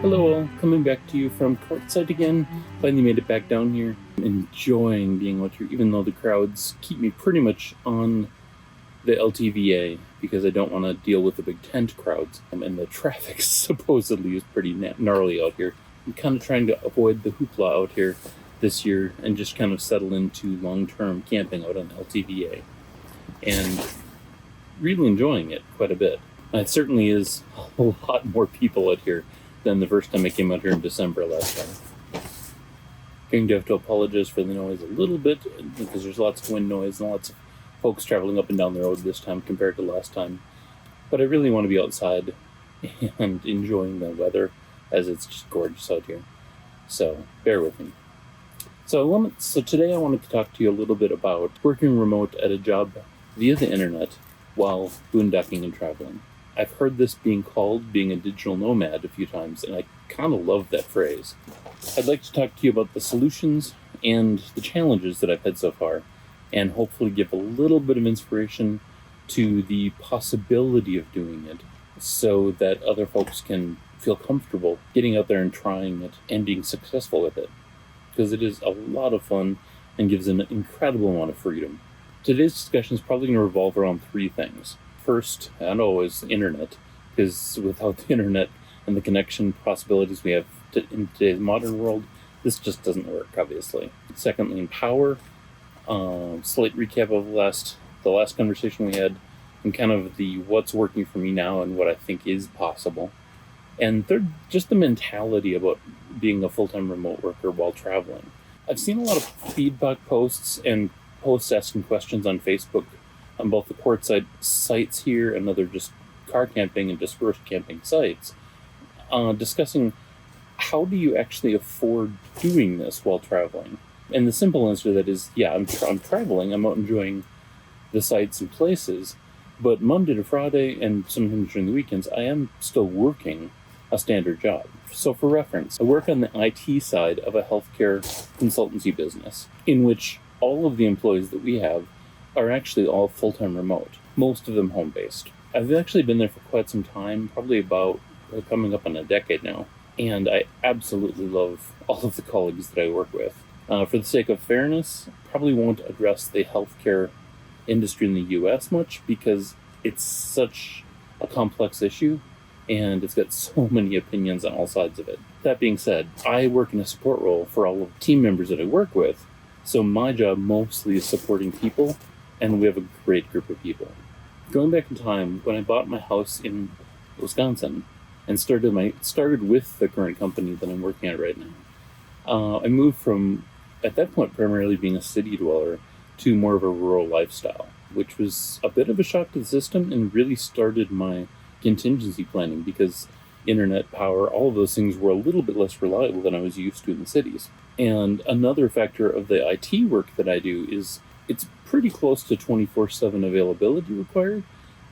Hello all, coming back to you from Quartzsite again. Finally made it back down here. I'm enjoying being out here, even though the crowds keep me pretty much on the LTVA because I don't want to deal with the big tent crowds. And the traffic supposedly is pretty gnarly out here. I'm kind of trying to avoid the hoopla out here this year and just kind of settle into long-term camping out on LTVA. And really enjoying it quite a bit. It certainly is a lot more people out here than the first time I came out here in December last time. Going to have to apologize for the noise a little bit because there's lots of wind noise and lots of folks traveling up and down the road this time compared to last time. But I really want to be outside and enjoying the weather as it's just gorgeous out here. So bear with me. So today I wanted to talk to you a little bit about working remote at a job via the internet while boondocking and traveling. I've heard this being called being a digital nomad a few times, and I kind of love that phrase. I'd like to talk to you about the solutions and the challenges that I've had so far, and hopefully give a little bit of inspiration to the possibility of doing it so that other folks can feel comfortable getting out there and trying it and being successful with it, because it is a lot of fun and gives an incredible amount of freedom. Today's discussion is probably going to revolve around three things. First, and always, the internet, because without the internet and the connection possibilities we have in today's modern world, this just doesn't work, obviously. Secondly, in power, slight recap of the last conversation we had, and kind of the what's working for me now and what I think is possible. And third, just the mentality about being a full-time remote worker while traveling. I've seen a lot of feedback posts and posts asking questions on Facebook on both the Quartzsite sites here and other just car camping and dispersed camping sites, discussing how do you actually afford doing this while traveling? And the simple answer to that is, yeah, I'm traveling, I'm out enjoying the sites and places, but Monday to Friday and sometimes during the weekends, I am still working a standard job. So for reference, I work on the IT side of a healthcare consultancy business in which all of the employees that we have are actually all full-time remote, most of them home-based. I've actually been there for quite some time, probably about coming up on a decade now, and I absolutely love all of the colleagues that I work with. For the sake of fairness, probably won't address the healthcare industry in the US much because it's such a complex issue and it's got so many opinions on all sides of it. That being said, I work in a support role for all of the team members that I work with, so my job mostly is supporting people, and we have a great group of people. Going back in time, when I bought my house in Wisconsin and started with the current company that I'm working at right now, I moved from, at that point, primarily being a city dweller to more of a rural lifestyle, which was a bit of a shock to the system and really started my contingency planning because internet, power, all of those things were a little bit less reliable than I was used to in the cities. And another factor of the IT work that I do is it's pretty close to 24/7 availability required,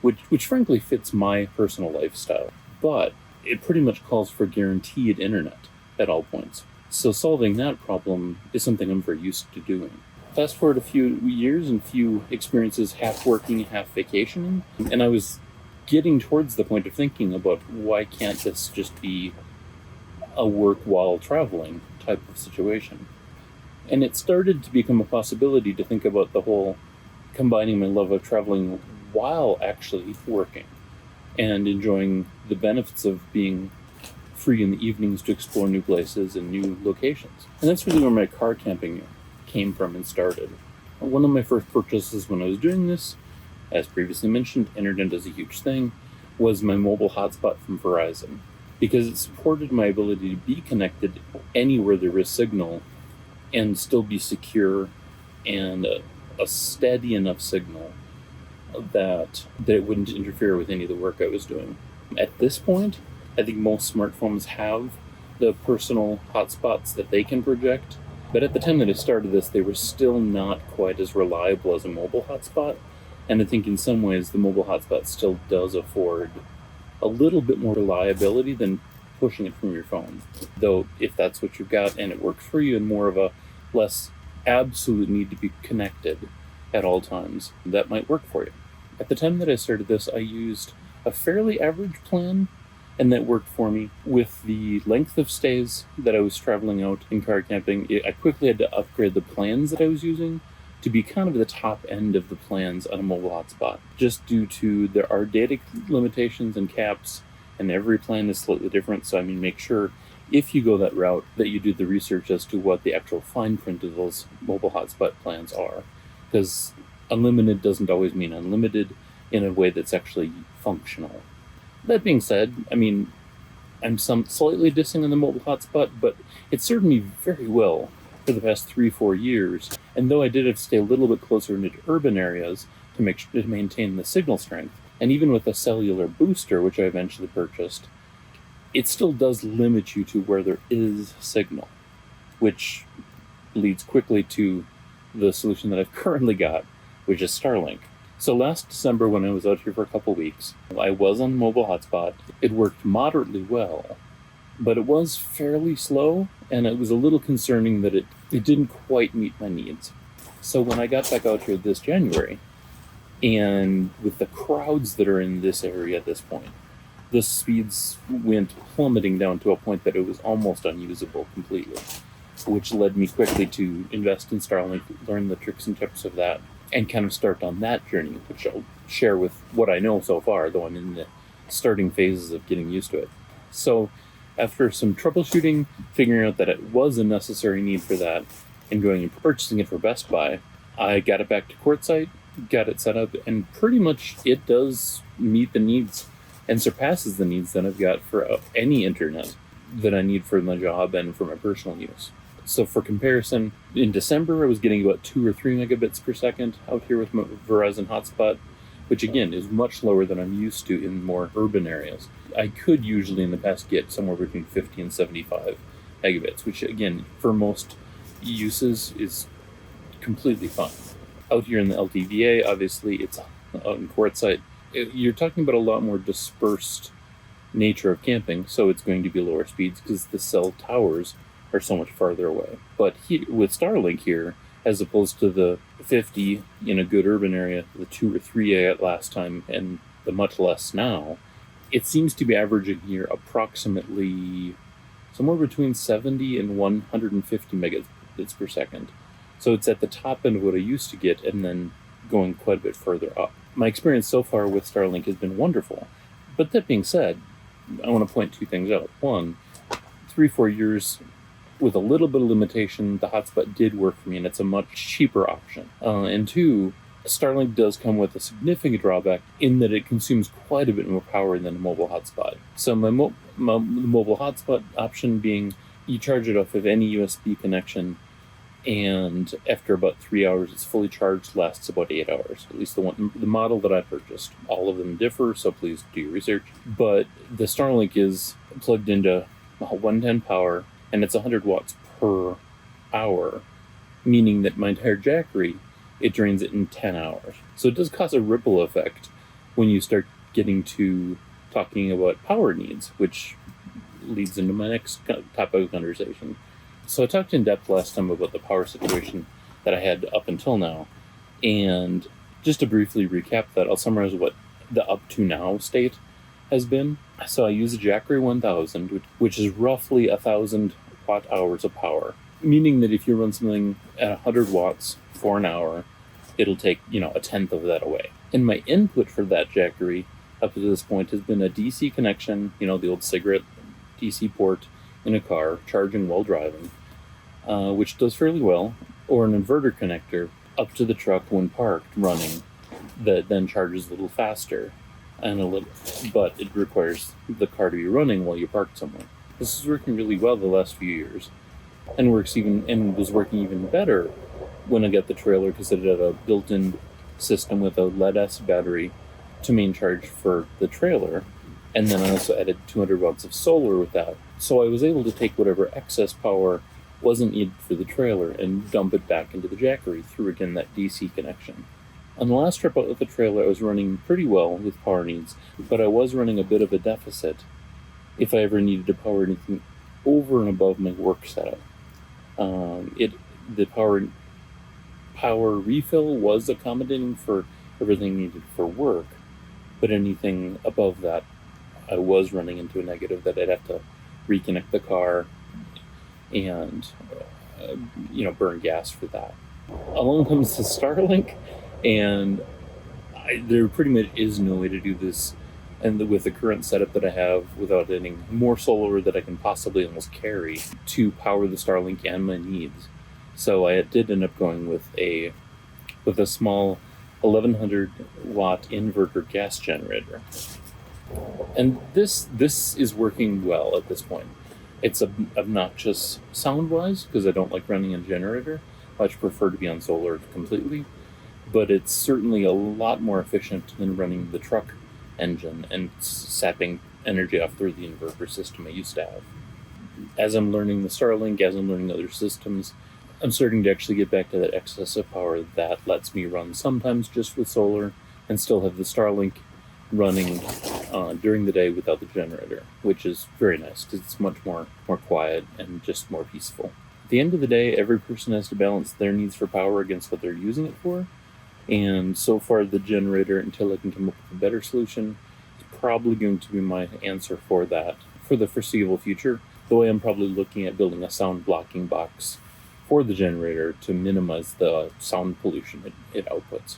which frankly fits my personal lifestyle. But it pretty much calls for guaranteed internet at all points. So solving that problem is something I'm very used to doing. Fast forward a few years and few experiences, half working, half vacationing, and I was getting towards the point of thinking about why can't this just be a work while traveling type of situation. And it started to become a possibility to think about the whole combining my love of traveling while actually working and enjoying the benefits of being free in the evenings to explore new places and new locations. And that's really where my car camping came from and started. One of my first purchases when I was doing this, as previously mentioned, internet is a huge thing, was my mobile hotspot from Verizon, because it supported my ability to be connected anywhere there is signal and still be secure and a steady enough signal that it wouldn't interfere with any of the work I was doing. At this point, I think most smartphones have the personal hotspots that they can project, but at the time that I started this, they were still not quite as reliable as a mobile hotspot, and I think in some ways the mobile hotspot still does afford a little bit more reliability than pushing it from your phone. Though if that's what you've got and it works for you and more of a less absolute need to be connected at all times, that might work for you. At the time that I started this, I used a fairly average plan And that worked for me. With the length of stays that I was traveling out in car camping, I quickly had to upgrade the plans that I was using to be kind of the top end of the plans on a mobile hotspot, just due to there are data limitations and caps, and every plan is slightly different. So make sure if you go that route that you do the research as to what the actual fine print of those mobile hotspot plans are, because unlimited doesn't always mean unlimited in a way that's actually functional. That being said, I'm slightly dissing on the mobile hotspot, but it served me very well for the past 3-4 years. And though I did have to stay a little bit closer into urban areas to maintain the signal strength, and even with a cellular booster, which I eventually purchased, it still does limit you to where there is signal, which leads quickly to the solution that I've currently got, which is StarLink. So last December, when I was out here for a couple weeks, I was on mobile hotspot. It worked moderately well, but it was fairly slow, and it was a little concerning that it didn't quite meet my needs. So when I got back out here this January, and with the crowds that are in this area at this point, the speeds went plummeting down to a point that it was almost unusable completely, which led me quickly to invest in StarLink, learn the tricks and tips of that, and kind of start on that journey, which I'll share with what I know so far, though I'm in the starting phases of getting used to it. So after some troubleshooting, figuring out that it was a necessary need for that, and going and purchasing it for Best Buy, I got it back to Quartzsite, got it set up, and pretty much it does meet the needs and surpasses the needs that I've got for any internet that I need for my job and for my personal use. So for comparison, in December I was getting about 2 or 3 megabits per second out here with my Verizon hotspot, which again is much lower than I'm used to in more urban areas. I could usually in the past get somewhere between 50 and 75 megabits, which again for most uses is completely fine. Out here in the LTVA, obviously it's out in Quartzsite, you're talking about a lot more dispersed nature of camping, so it's going to be lower speeds because the cell towers are so much farther away. But with StarLink here, as opposed to the 50 in a good urban area, the 2 or 3 I got last time, and the much less now, it seems to be averaging here approximately somewhere between 70 and 150 megabits per second. So it's at the top end of what I used to get, and then going quite a bit further up. My experience so far with StarLink has been wonderful. But that being said, I want to point 2 things out. 1, 3-4 years with a little bit of limitation, the hotspot did work for me, and it's a much cheaper option. And 2, StarLink does come with a significant drawback in that it consumes quite a bit more power than a mobile hotspot. So my mobile hotspot option being you charge it off of any USB connection, and after about 3 hours it's fully charged, lasts about 8 hours, at least the model that I purchased. All of them differ, so please do your research. But the StarLink is plugged into 110 power, and it's 100 watts per hour, meaning that my entire Jackery, it drains it in 10 hours. So it does cause a ripple effect when you start getting to talking about power needs, which leads into my next topic of conversation. So I talked in depth last time about the power situation that I had up until now, and just to briefly recap that, I'll summarize what the up to now state has been. So I use a Jackery 1000, which is roughly 1,000 watt hours of power, meaning that if you run something at 100 watts for an hour, it'll take, a tenth of that away. And my input for that Jackery up to this point has been a DC connection, the old cigarette DC port in a car, charging while driving, which does fairly well, or an inverter connector up to the truck when parked, running, that then charges a little faster, but it requires the car to be running while you're parked somewhere. This is working really well the last few years, and was working even better when I got the trailer, because it had a built-in system with a lead-acid battery to main charge for the trailer, and then I also added 200 watts of solar with that. So I was able to take whatever excess power wasn't needed for the trailer and dump it back into the Jackery through, again, that DC connection. On the last trip out with the trailer, I was running pretty well with power needs, but I was running a bit of a deficit if I ever needed to power anything over and above my work setup. The power refill was accommodating for everything needed for work, but anything above that I was running into a negative that I'd have to reconnect the car and burn gas for that. Along comes the StarLink, and there pretty much is no way to do this, and with the current setup that I have, without any more solar that I can possibly almost carry to power the StarLink and my needs. So I did end up going with a small 1100 watt inverter gas generator, and this is working well at this point. It's obnoxious sound wise because I don't like running a generator. I much prefer to be on solar completely, but it's certainly a lot more efficient than running the truck engine and sapping energy off through the inverter system I used to have. As I'm learning the StarLink, as I'm learning other systems, I'm starting to actually get back to that excess of power that lets me run sometimes just with solar and still have the StarLink running during the day without the generator, which is very nice because it's much more quiet and just more peaceful. At the end of the day, every person has to balance their needs for power against what they're using it for, and so far the generator, until I can come up with a better solution, is probably going to be my answer for that for the foreseeable future, though I am probably looking at building a sound blocking box for the generator to minimize the sound pollution it outputs.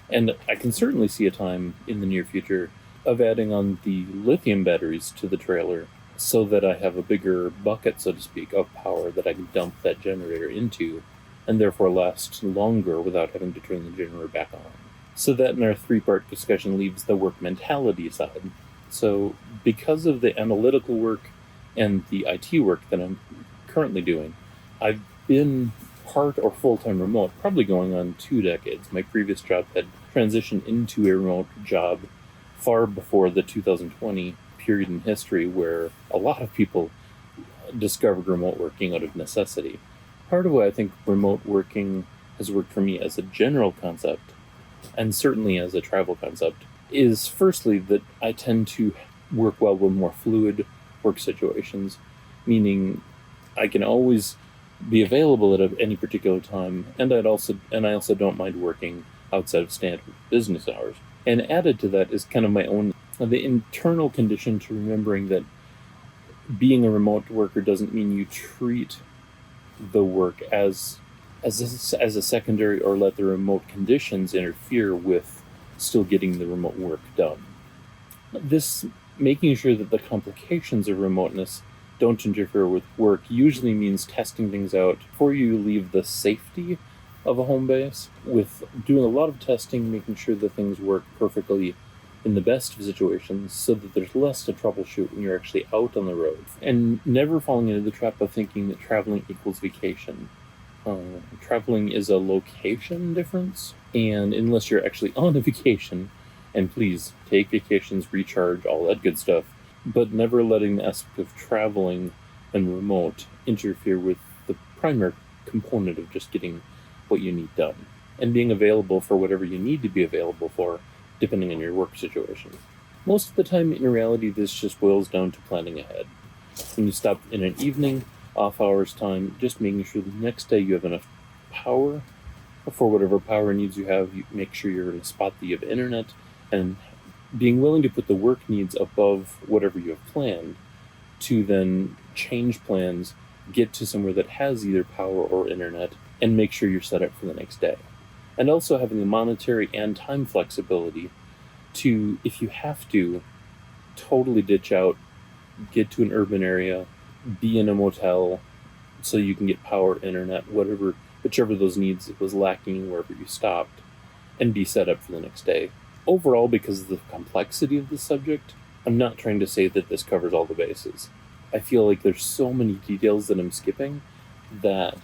And I can certainly see a time in the near future of adding on the lithium batteries to the trailer so that I have a bigger bucket, so to speak, of power that I can dump that generator into and therefore last longer without having to turn the generator back on. So that in our three-part discussion leaves the work mentality side. So because of the analytical work and the IT work that I'm currently doing, I've been part or full-time remote, probably going on 2 decades. My previous job had transitioned into a remote job far before the 2020 period in history where a lot of people discovered remote working out of necessity. Part of why I think remote working has worked for me as a general concept, and certainly as a travel concept, is firstly that I tend to work well with more fluid work situations, meaning I can always be available at any particular time, and I also don't mind working outside of standard business hours. And added to that is kind of my own the internal condition to remembering that being a remote worker doesn't mean you treat the work as a secondary or let the remote conditions interfere with still getting the remote work done. This making sure that the complications of remoteness don't interfere with work usually means testing things out before you leave the safety of a home base, with doing a lot of testing, making sure that things work perfectly in the best of situations so that there's less to troubleshoot when you're actually out on the road, and never falling into the trap of thinking that traveling equals vacation. Traveling is a location difference, and unless you're actually on a vacation, and please take vacations, recharge, all that good stuff, but never letting the aspect of traveling and remote interfere with the primary component of just getting what you need done and being available for whatever you need to be available for, depending on your work situation. Most of the time, in reality, this just boils down to planning ahead. When you stop in an evening, off hours time, just making sure the next day you have enough power for whatever power needs you have. You make sure you're in a spot that you have internet, and being willing to put the work needs above whatever you have planned to then change plans, get to somewhere that has either power or internet, and make sure you're set up for the next day. And also having the monetary and time flexibility to, if you have to, totally ditch out, get to an urban area, be in a motel so you can get power, internet, whichever those needs was lacking wherever you stopped, and be set up for the next day. Overall, because of the complexity of the subject, I'm not trying to say that this covers all the bases. I feel like there's so many details that I'm skipping that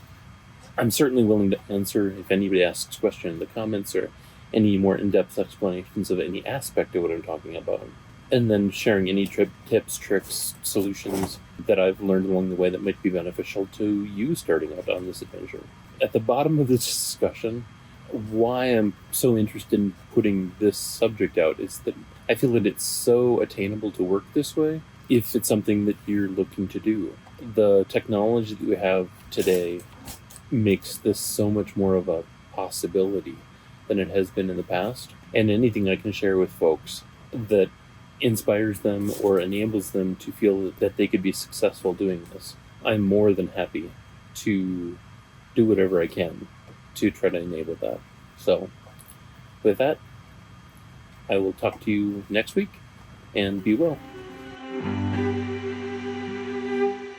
I'm certainly willing to answer if anybody asks questions in the comments or any more in-depth explanations of any aspect of what I'm talking about. And then sharing any tips, tricks, solutions that I've learned along the way that might be beneficial to you starting out on this adventure. At the bottom of this discussion, why I'm so interested in putting this subject out is that I feel that it's so attainable to work this way if it's something that you're looking to do. The technology that we have today makes this so much more of a possibility than it has been in the past. And anything I can share with folks that inspires them or enables them to feel that they could be successful doing this, I'm more than happy to do whatever I can to try to enable that. So, with that, I will talk to you next week, and be well.